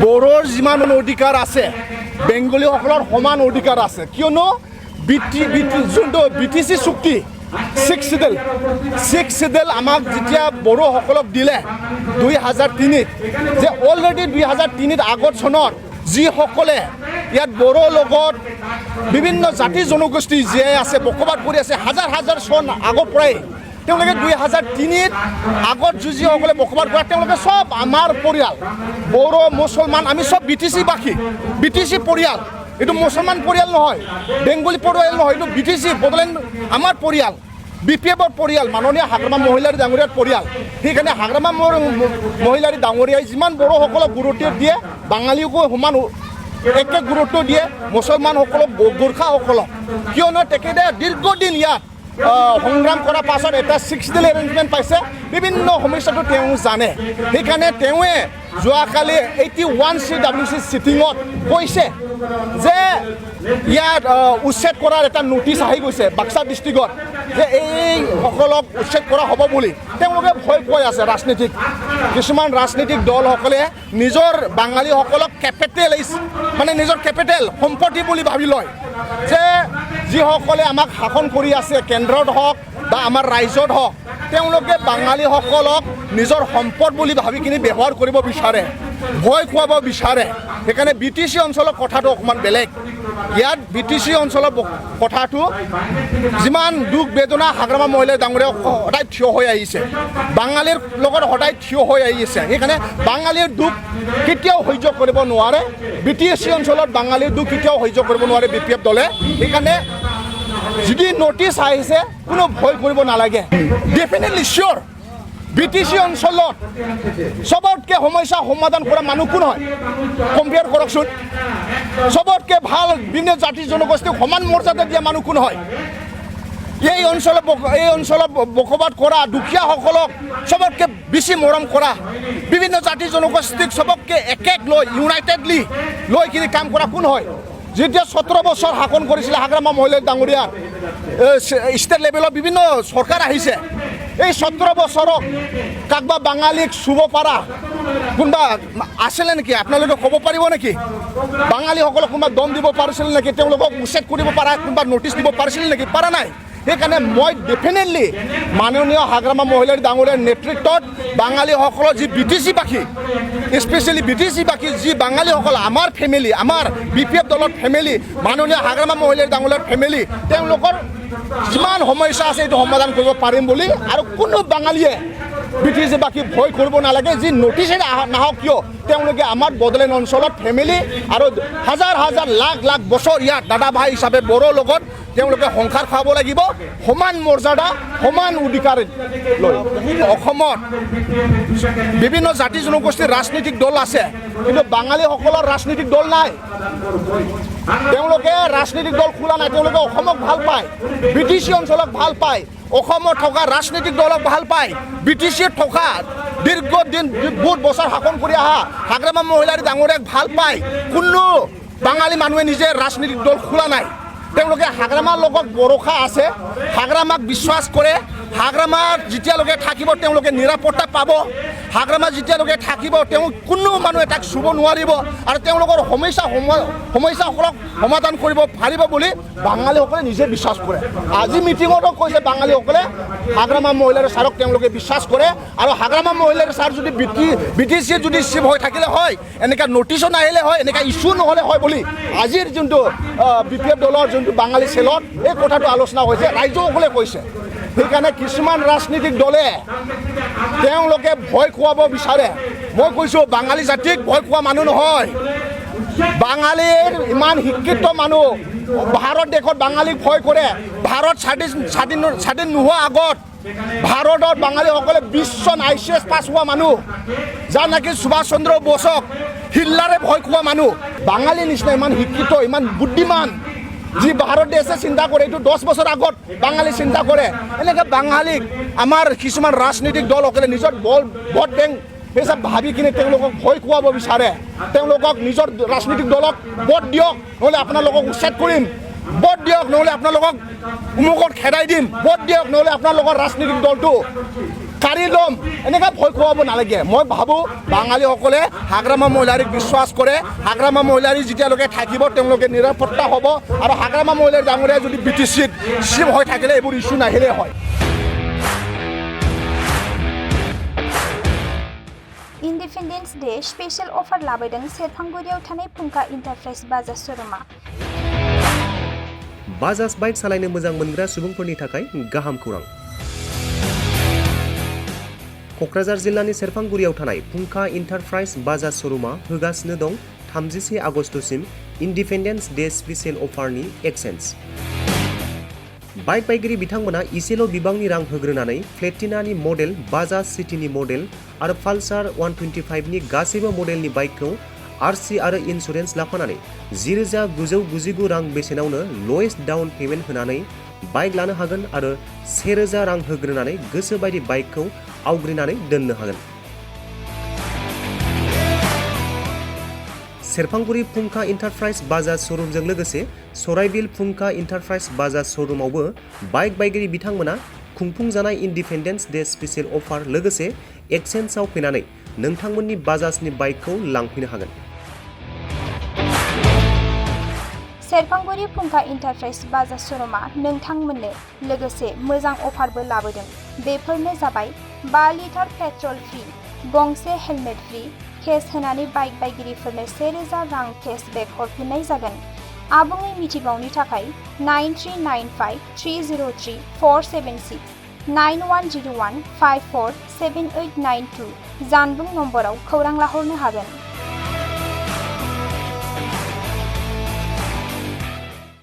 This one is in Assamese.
বড়োৰ যিমান অধিকাৰ আছে বেংগলীসকলৰ সমান অধিকাৰ আছে কিয়নো যোনটো BTC চুক্তি ছিক্স চিডেল আমাক যেতিয়া বড়োসকলক দিলে 2003 যে অলৰেডি 2003 আগত চনত যিসকলে ইয়াত বড়োৰ লগত বিভিন্ন জাতি জনগোষ্ঠী জীয়াই আছে বসবাস কৰি আছে হাজাৰ চন আগৰ পৰাই তেওঁলোকে 2003 আগত যিসকলে বসবাস কৰে তেওঁলোকে সব আমাৰ পৰিয়াল বড়ো মুছলমান আমি সব BTC পৰিয়াল এইটো মুছলমান পৰিয়াল নহয় বেংগলী পৰিয়াল নহয় এইটো BTC বড়োলেণ্ড আমাৰ পৰিয়াল BPFৰ পৰিয়াল মাননীয় হাগ্ৰামা মহিলাৰী ডাঙৰীয়াৰ পৰিয়াল সেইকাৰণে হাগ্ৰামা মহিলাৰী ডাঙৰীয়াই যিমান বড়োসকলক গুৰুত্ব দিয়ে বাঙালীকো সমান একে গুৰুত্ব দিয়ে মুছলমানসকলক গোৰ্খাসকলক কিয়নো তেখেতে দীৰ্ঘদিন ইয়াত সংগ্ৰাম কৰাৰ পাছত এটা 6 ডে এৰেঞ্জমেণ্ট পাইছে বিভিন্ন সমস্যাটো তেওঁ জানে সেইকাৰণে তেওঁৱে যোৱাকালি 81 CWC চিটিঙত কৈছে যে ইয়াত উচ্ছেদ কৰাৰ এটা নোটিছ আহি গৈছে বাক্সা ডিষ্ট্ৰিক্টত যে এইসকলক উচ্ছেদ কৰা হ'ব বুলি তেওঁলোকে ভয় কৈ আছে কিছুমান ৰাজনীতিক দলসকলে নিজৰ বাঙালীসকলক মানে নিজৰ কেপিটেল সম্পত্তি বুলি ভাবি লয় যে যিসকলে আমাক শাসন কৰি আছে কেন্দ্ৰত হওক বা আমাৰ ৰাজ্যত হওক তেওঁলোকে বাঙালীসকলক নিজৰ সম্পদ বুলি ভাবি কিনি ব্যৱহাৰ কৰিব বিচাৰে ভয় খুৱাব বিচাৰে সেইকাৰণে BTC অঞ্চলৰ কথাটো অকণমান বেলেগ ইয়াত BTC অঞ্চলৰ কথাটো যিমান দুখ বেদনা হাগ্ৰামা মহিলা ডাঙৰীয়া সদায় থিয় হৈ আহিছে বাঙালীৰ লগত সদায় থিয় হৈ আহিছে সেইকাৰণে বাঙালীৰ দুখ কেতিয়াও সহ্য কৰিব নোৱাৰে BTC অঞ্চলত বাঙালীৰ দুখ কেতিয়াও সহ্য কৰিব নোৱাৰে BPF দলে সেইকাৰণে যদি নোটিছ আহিছে কোনো ভয় কৰিব নালাগে ডেফিনেটলি চিয়'ৰ BTC অঞ্চলত সবতকৈ সমস্যা সমাধান কৰা মানুহ কোন হয় কম্পেয়াৰ কৰকচোন সবতকৈ ভাল বিভিন্ন জাতি জনগোষ্ঠীক সমান মৰ্যাদা দিয়া মানুহ কোন হয় এই অঞ্চলত বসবাস কৰা দুখীয়াসকলক সবতকৈ বেছি মৰম কৰা বিভিন্ন জাতি জনগোষ্ঠীক সবতকৈ একেক লৈ ইউনাইটেডলি লৈ কিনি কাম কৰা কোন হয় যেতিয়া 17 বছৰ শাসন কৰিছিলে হাগ্ৰামা মহিলা ডাঙৰীয়াৰ ষ্টেট লেভেলৰ বিভিন্ন চৰকাৰ আহিছে এই 17 বছৰক কাকবা বাঙালীক চুব পাৰা কোনোবা আছিলে নেকি আপোনালোকে ক'ব পাৰিব নেকি বাঙালীসকলক কোনোবা দম দিব পাৰিছিল নেকি তেওঁলোকক উচ্ছেদ কৰিব পাৰা কোনোবা নোটিছ দিব পাৰিছিল নেকি পাৰা নাই সেইকাৰণে মই ডেফিনেটলি মাননীয় হাগ্ৰামা মহিলাৰী ডাঙৰীয়াৰ নেতৃত্বত বাঙালীসকলৰ যি BTC বাসী স্পেচিয়েলি BTC বাসী যি বাঙালীসকল আমাৰ ফেমিলি আমাৰ BPF দলৰ ফেমিলি মাননীয় হাগ্ৰামা মহিলাৰী ডাঙৰীয়াৰ ফেমিলি তেওঁলোকৰ যিমান সমস্যা আছে এইটো সমাধান কৰিব পাৰিম বুলি আৰু কোনো বাঙালীয়ে BTC বাসী ভয় কৰিব নালাগে যি নোটিছে নাহক কিয় তেওঁলোকে আমাৰ বড়োলেণ্ড অঞ্চলত ফেমিলি আৰু হাজাৰ লাখ বছৰ ইয়াত দাদা ভাই হিচাপে বড়োৰ লগত তেওঁলোকে সংসাৰ খাব লাগিব সমান মৰ্যাদা সমান অধিকাৰ লৈ অসমত বিভিন্ন জাতি জনগোষ্ঠীৰ ৰাজনৈতিক দল আছে কিন্তু বাঙালীসকলৰ ৰাজনৈতিক দল নাই তেওঁলোকে ৰাজনৈতিক দল খোলা নাই তেওঁলোকে অসমক ভাল পায় BTC অঞ্চলক ভাল পায় অসমত থকা ৰাজনৈতিক দলক ভাল পায় BTCত থকা দীৰ্ঘদিন বহুত বছৰ শাসন কৰি অহা হাগ্ৰামা মহিলাৰী ডাঙৰীয়াক ভাল পায় কোনো বাঙালী মানুহে নিজে ৰাজনৈতিক দল খোলা নাই তেওঁলোকে হাগ্ৰামাৰ লগত ভৰসা আছে হাগ্ৰামাক বিশ্বাস কৰে হাগ্ৰামাৰ যেতিয়ালৈকে থাকিব তেওঁলোকে নিৰাপত্তা পাব হাগ্ৰামা যেতিয়ালৈকে থাকিব তেওঁ কোনো মানুহে তাক চুব নোৱাৰিব আৰু তেওঁলোকৰ সমস্যাসকলক সমাধান কৰিব পাৰিব বুলি বাঙালীসকলে নিজে বিশ্বাস কৰে আজি মিটিঙতো কৈছে বাঙালীসকলে হাগ্ৰামা মহিলাৰ ছাৰক তেওঁলোকে বিশ্বাস কৰে আৰু হাগ্ৰামা মহিলাৰ ছাৰ যদি BTC যদি ৰিচিভ হৈ থাকিলে হয় এনেকুৱা নোটিছো নাহিলে হয় এনেকুৱা ইছ্যু নহ'লে হয় বুলি আজিৰ যোনটো BPF দলৰ যোনটো বাঙালী চেলত এই কথাটো আলোচনা হৈছে ৰাইজসকলে কৈছে সেইকাৰণে কিছুমান ৰাজনৈতিক দলে তেওঁলোকে ভয় খুৱাব বিচাৰে মই কৈছোঁ বাঙালী জাতিক ভয় খোৱা মানুহ নহয় বাঙালীৰ ইমান শিক্ষিত মানুহ ভাৰত দেশত বাঙালীক ভয় কৰে ভাৰত স্বাধীন নোহোৱা আগত ভাৰতত বাঙালীসকলে 20 চন ICS পাছ হোৱা মানুহ যাৰ নেকি সুভাষ চন্দ্ৰ বোসক হিটলাৰে ভয় খোৱা মানুহ বাঙালীৰ নিচিনা ইমান শিক্ষিত ইমান বুদ্ধিমান যি ভাৰত দেশে চিন্তা কৰে এইটো 10 বছৰ আগত বাঙালী চিন্তা কৰে এনেকৈ বাঙালীক আমাৰ কিছুমান ৰাজনৈতিক দলসকলে নিজৰ ভোট বেংক হিচাপ ভাবি কিনে তেওঁলোকক ভয় খুৱাব বিচাৰে তেওঁলোকক নিজৰ ৰাজনৈতিক দলক ভোট দিয়ক নহ'লে আপোনালোকক উচ্ছেদ কৰিম ভোট দিয়ক নহ'লে আপোনালোকক উমুকত খেদাই দিম ভোট দিয়ক নহ'লে আপোনালোকৰ ৰাজনৈতিক দলটো কাঢ়ি ল'ম এনেকৈ ভয় খুৱাব নালাগে মই ভাবোঁ বাঙালীসকলে হাগ্ৰামা মহিলাৰীক বিশ্বাস কৰে হাগ্ৰামা মহিলাৰী যেতিয়ালৈকে থাকিব তেওঁলোকে নিৰাপত্তা হ'ব আৰু হাগ্ৰামা মহিলাৰী ডাঙৰীয়া যদি BTCত চিফ হৈ থাকিলে এইবোৰ ইছ্যু নাহিলে হয় इन्डिपेन्डेन्स डे स्पेशल अफार लाबोदों सेरफांगुरियाव थानाय फुंखा इन्टारप्राइज बाजाज श'रुमा बाजाज बाइक सालायनो मोजां मोनग्रा सुबुंफोरनि थाखाय गाहाम खौरां क'क्राझार जिल्लानि सेरफांगुरियाव थानाय फुंखा इन्टारप्राइज बाजाज श'रुमा होगासिनो दं 31 आगस्तसिम इन्डिपेन्डेन्स डे स्पेशल अफारनि एक्सचेन्ज बाइक बायगिरि बिथांमोना इसेल' बिबांनि रां होग्रोनानै प्लेटिनानि मडेल बाजाज सिटीनि मडेल आरो पालसार 125 नि गासैबो मडेलनि बाइकखौ RC आरो इन्सुरेन्स लाफानानै 10,999 रां बेसेनावनो ल'एस्ट डाउन पेमेन्ट होनानै बाइक लानो हागोन आरो 1,000 रां होग्रोनानै गोसो बायदि बाइकखौ आवग्रिनानै दोननो हागोन सेरफांगुरि फुंखा इन्टारप्राइज बाजाज श'रुमजों लोगोसे सराइबिल फुंखा इन्टारप्राइज बाजाज श'रुमावबो बाइक बायगिरि बिथांमोना खुंफुंजानाय इन्डिपेन्डेन्स डे स्पेशल अफार लोगोसे एक्सचेन्जआव फैनानै नोंथांमोननि बाजाजनि बाइकखौ लांफैनो हागोन सेरफांगुरि फुंखा इन्टारप्राइज बाजाज श'रुमा नोंथांमोननो लोगोसे मोजां अफारबो लाबोदों बेफोरनो जाबाय 5 लिटार पेट्रल फ्रि गंसे हेलमेट फ्रि केस होनानै बाइक बायगिरिफोरनो 1,000 रां केशबेक हरफिननाय जागोन आबुङै मिथिबावनो थाखाय 9395303476 9101547892 जानबुं नम्बराव खौरां लाहरनो हागोन